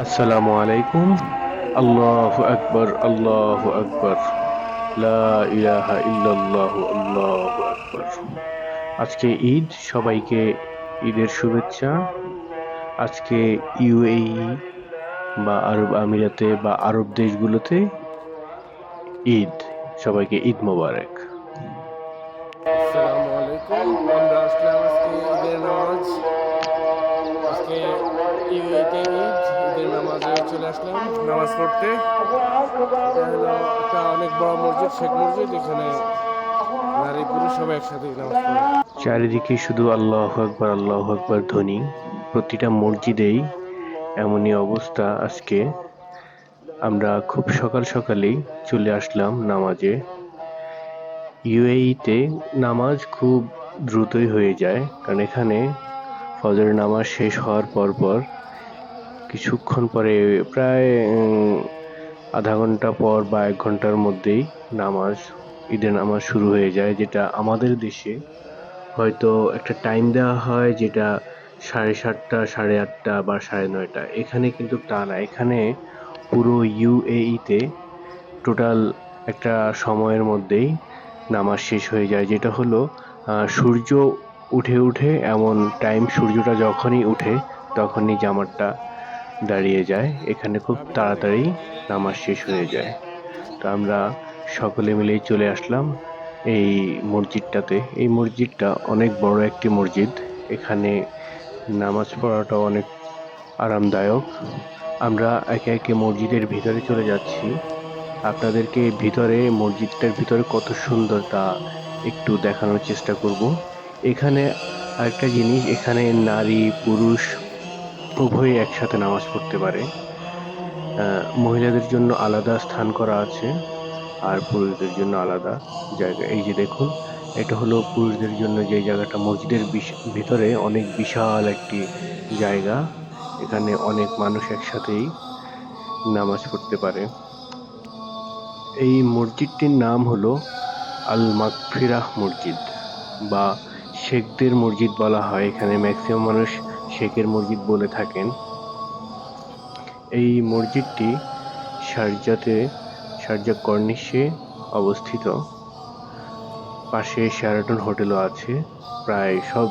আসসালামু আলাইকুম। আল্লাহু আকবার, আল্লাহু আকবার। লা ইলাহা ইল্লাল্লাহু, আল্লাহু আকবার। আজকে ঈদ, সবাইকে ঈদের শুভেচ্ছা। আজকে ইউএই বা আরব আমিরাতে বা আরব দেশগুলোতে ঈদ। সবাইকে ঈদ মোবারক। আসসালামু আলাইকুম। আমরা আসলাম আজকে ঈদের নামাজ। আজকে ইউএইতে ঈদ, ঈদের নামাজে চলে আসলাম নামাজ পড়তে। এটা হলো একটা অনেক বড় মসজিদ, শেখ মসজিদ। এখানে নারী পুরুষ সবাই একসাথে নামাজ পড়ে। চারিদিকে শুধু আল্লাহু আকবার, আল্লাহু আকবার ধ্বনি। প্রতিটা মসজিদেই এমনই অবস্থা আজকে। আমরা খুব সকাল সকালেই চলে আসলাম নামাজে। ইউএইতে নামাজ খুব দ্রুতই হয়ে যায়, কারণ এখানে ফজরের নামাজ শেষ হওয়ার পর কিছুক্ষণ পরে প্রায় আধা ঘন্টা পর বা ১ ঘন্টার মধ্যেই নামাজ, ঈদের নামাজ শুরু হয়ে যায়। যেটা আমাদের দেশে হয়তো একটা টাইম দেওয়া হয়, যেটা ৭:৩০, ৮:৩০ বা ৯:৩০। এখানে কিন্তু তা না। এখানে পুরো ইউএইতে টোটাল একটা সময়ের মধ্যেই নামাজ শেষ হয়ে যায়, যেটা হলো সূর্য উঠে এমন টাইম। সূর্যটা যখনই উঠে তখনই জামাতটা দাঁড়িয়ে যায়। এখানে খুব তাড়াতাড়ি নামাজ শেষ হয়ে যায়। তো আমরা সকলে মিলেই চলে আসলাম এই মসজিদটাতে। এই মসজিদটা অনেক বড় একটি মসজিদ। এখানে নামাজ পড়াটা অনেক আরামদায়ক। আমরা একে একে মসজিদের ভিতরে চলে যাচ্ছি। আপনাদেরকে ভিতরে, মসজিদটার ভিতরে কত সুন্দর তা একটু দেখানোর চেষ্টা করব। এখানে আরেকটা জিনিস, এখানে নারী পুরুষ উভয়ই একসাথে নামাজ পড়তে পারে। মহিলাদের জন্য আলাদা স্থান করা আছে, আর পুরুষদের জন্য আলাদা জায়গা। এই যে দেখুন, এটা হলো পুরুষদের জন্য যে জায়গাটা। মসজিদের ভিতরে অনেক বিশাল একটি জায়গা। এখানে অনেক মানুষ একসাথেই নামাজ পড়তে পারে। এই মসজিদটির নাম হলো আল মাগফিরাহ মসজিদ, বা শেখদের মসজিদ বলা হয়। এখানে ম্যাক্সিমাম মানুষ শেখের মসজিদ বলে থাকেন। এই মসজিদটি শারজা কর্নিশে অবস্থিত। পাশে শেরাটন হোটেলও আছে। প্রায় সব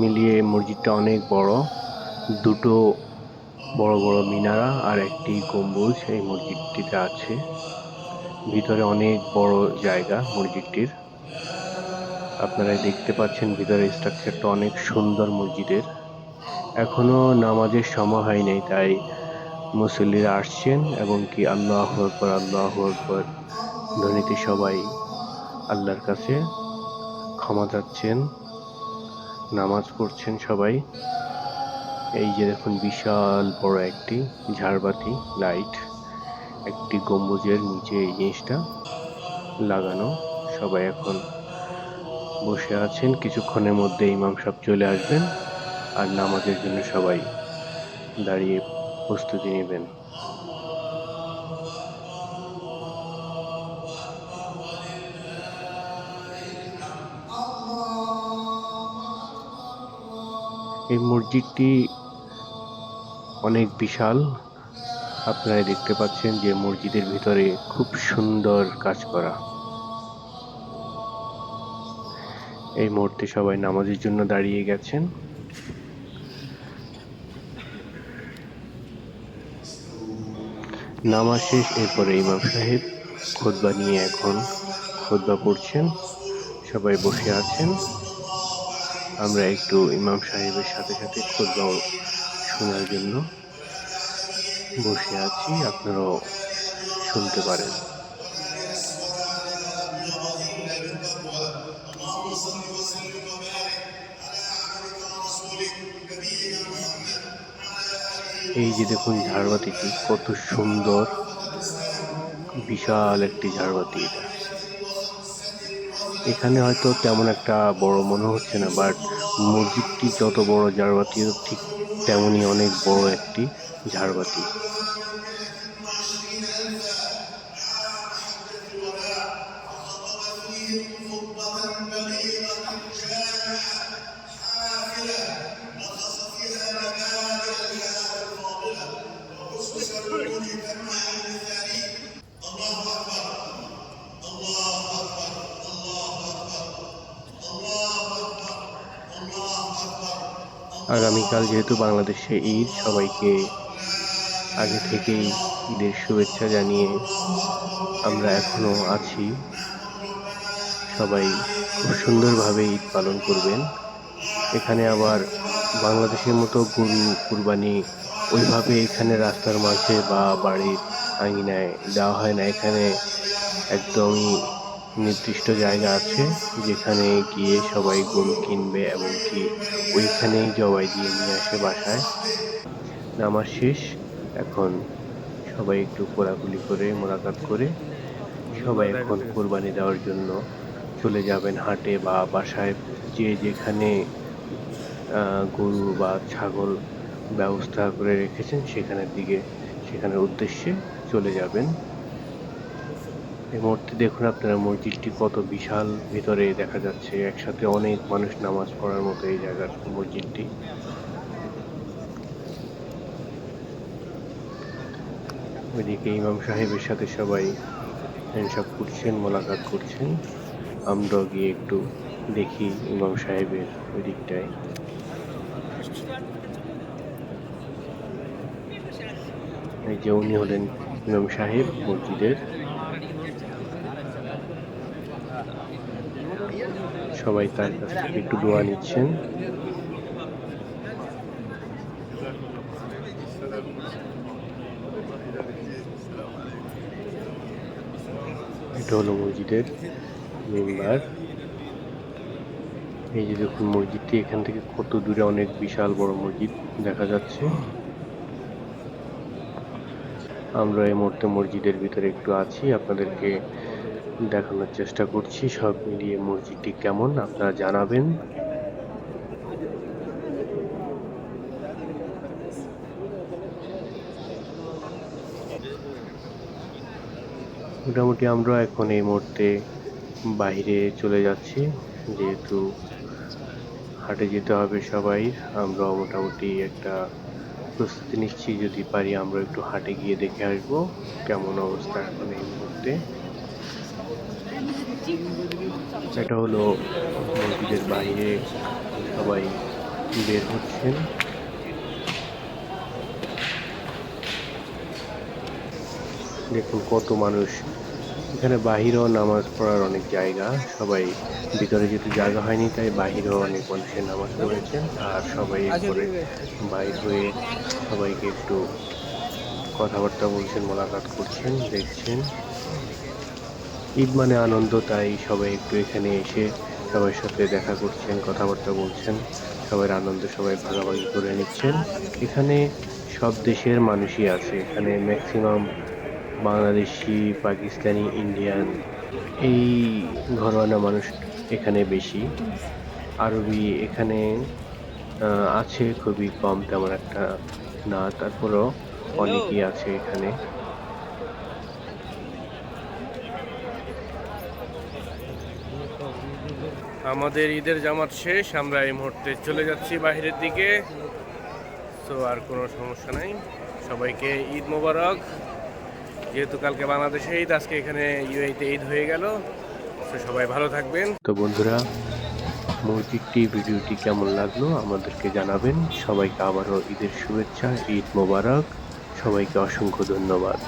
মিলিয়ে মসজিদটা অনেক বড়। দুটো বড় বড় মিনারা আর একটি গম্বুজ এই মসজিদটিতে আছে। ভিতরে অনেক বড় জায়গা মসজিদটির। আপনারা দেখতে পাচ্ছেন ভিতরের স্ট্রাকচারটা অনেক সুন্দর মসজিদের। এখনো নামাজের সময় হয় নাই, তাই মুসল্লিরা আসছেন এবং কি আল্লাহু আকবার, আল্লাহু আকবার ধ্বনিতে সবাই আল্লাহর কাছে ক্ষমা চাচ্ছেন, নামাজ পড়ছেন সবাই। এই যে দেখুন, বিশাল বড় একটি ঝাড়বাতি লাইট একটি গম্বুজের নিচে এই জিনিসটা লাগানো। সবাই এখন বসে আছেন। কিছুক্ষণের মধ্যে ইমাম সাহেব চলে আসবেন আর নামাজের জন্য সবাই দাঁড়িয়ে প্রস্তুতি নেবেন। এই মসজিদটি অনেক বিশাল। আপনারা দেখতে পাচ্ছেন যে মসজিদের ভিতরে খুব সুন্দর কাজ করা। এই মুহূর্তে সবাই নামাজের জন্য দাঁড়িয়ে গেছেন। নামাজ শেষ, এরপরে ইমাম সাহেব খুতবা নিয়ে এখন খুতবা পড়ছেন। সবাই বসে আছেন। আমরা একটু ইমাম সাহেবের সাথে সাথে খুতবাও শোনার জন্য বসে আছি। আপনারাও শুনতে পারেন। এই যে দেখুন ঝাড়বাতিটি কত সুন্দর, বিশাল একটি ঝাড়বাতি এটা। এখানে হয়তো তেমন একটা বড় মনে হচ্ছে না, বাট মসজিদটি যত বড়, ঝাড়বাতিও ঠিক তেমনই অনেক বড় একটি ঝাড়বাতি। আগামীকাল যেহেতু বাংলাদেশে ঈদ, সবাইকে আগে থেকেই ঈদের শুভেচ্ছা জানিয়ে আমরা এখনো আছি। সবাই খুব সুন্দরভাবে ঈদ পালন করবেন। এখানে আবার বাংলাদেশের মতো গরু কুরবানি ওইভাবে এখানে রাস্তার মাঝে বা বাড়ির আঙিনায় দেওয়া হয় না। এখানে একদমই নির্দিষ্ট জায়গা আছে যেখানে গিয়ে সবাই গরু কিনবে, এমনকি ওইখানেই জবাই দিয়ে নিয়ে আসে বাসায়। নামাজ শেষ, এখন সবাই একটু কোলাকুলি করে মোলাকাত করে সবাই এখন কোরবানি দেওয়ার জন্য চলে যাবেন হাটে বা বাসায়, যে যেখানে গরু বা ছাগল ব্যবস্থা করে রেখেছেন সেখানের উদ্দেশ্যে চলে যাবেন। এই মুহূর্তে দেখুন আপনারা মসজিদটি কত বিশাল, ভেতরে দেখা যাচ্ছে একসাথে অনেক মানুষ নামাজ পড়ার মতো এই জায়গার মসজিদটি। ওইদিকে ইমাম সাহেবের সাথে সবাই হ্যান্ডশেক করছেন, মোলাকাত করছেন। আমরাও গিয়ে একটু দেখি ইমাম সাহেবের ওই দিকটায়। এই যে উনি হলেন ইমাম সাহেব মসজিদের। সবাই তার কাছ থেকে একটু দোয়া নিচ্ছেন। এটা হলো মসজিদের মিম্বার। এই যে দেখুন মসজিদটি এখান থেকে কত দূরে, অনেক বিশাল বড় মসজিদ দেখা যাচ্ছে। আমরা এই মুহূর্তে মসজিদের ভিতরে একটু আছি, আপনাদেরকে দেখানোর চেষ্টা করছি। সব মিলিয়ে মসজিদটি কেমন আপনারা জানাবেন। মোটামুটি আমরা এখন এই মুহূর্তে বাইরে চলে যাচ্ছি, যেহেতু হাটে যেতে হবে সবাই। আমরা মোটামুটি একটা প্রস্তুতি নিচ্ছি, যদি পারি আমরা একটু হাটে গিয়ে দেখে আসবো কেমন অবস্থা এখন এই মুহূর্তে। এটা হলো মসজিদের বাইরে, সবাই বের হচ্ছেন। দেখুন কত মানুষ এখানে। বাহিরেও নামাজ পড়ার অনেক জায়গা, সবাই ভিতরে যেতে জায়গা হয়নি তাই বাহিরেও অনেক মানুষের নামাজ পড়েছেন। আর সবাই এরপরে বাইর হয়ে সবাইকে একটু কথাবার্তা বলছেন, মোলাকাত করছেন, দেখছেন। ঈদ মানে আনন্দ, তাই সবাই একটু এখানে এসে সবার সাথে দেখা করছেন, কথাবার্তা বলছেন, সবার আনন্দ সবাই ভাগাভাগি করে নিচ্ছেন। এখানে সব দেশের মানুষই আছে, এখানে ম্যাক্সিমাম বাংলাদেশি, পাকিস্তানি, ইন্ডিয়ান, এই ঘরোয়ানা মানুষ এখানে বেশি। আরবি এখানে আছে খুবই কম, তেমন একটা না, তারপরও অনেকেই আছে এখানে। আমাদের ঈদের জামাত শেষ, আমরা এই মুহূর্তে চলে যাচ্ছি বাইরের দিকে। তো আর কোনো সমস্যা নাই, সবাইকে ঈদ মোবারক। যেহেতু কালকে বাংলাদেশে ঈদ, আজকে এখানে ইউএইতে ঈদ হয়ে গেল। তো সবাই ভালো থাকবেন। তো বন্ধুরা, মসজিদটি ভিডিওটি কেমন লাগলো আমাদেরকে জানাবেন। সবাইকে আবারও ঈদের শুভেচ্ছা, ঈদ মোবারক। সবাইকে অসংখ্য ধন্যবাদ।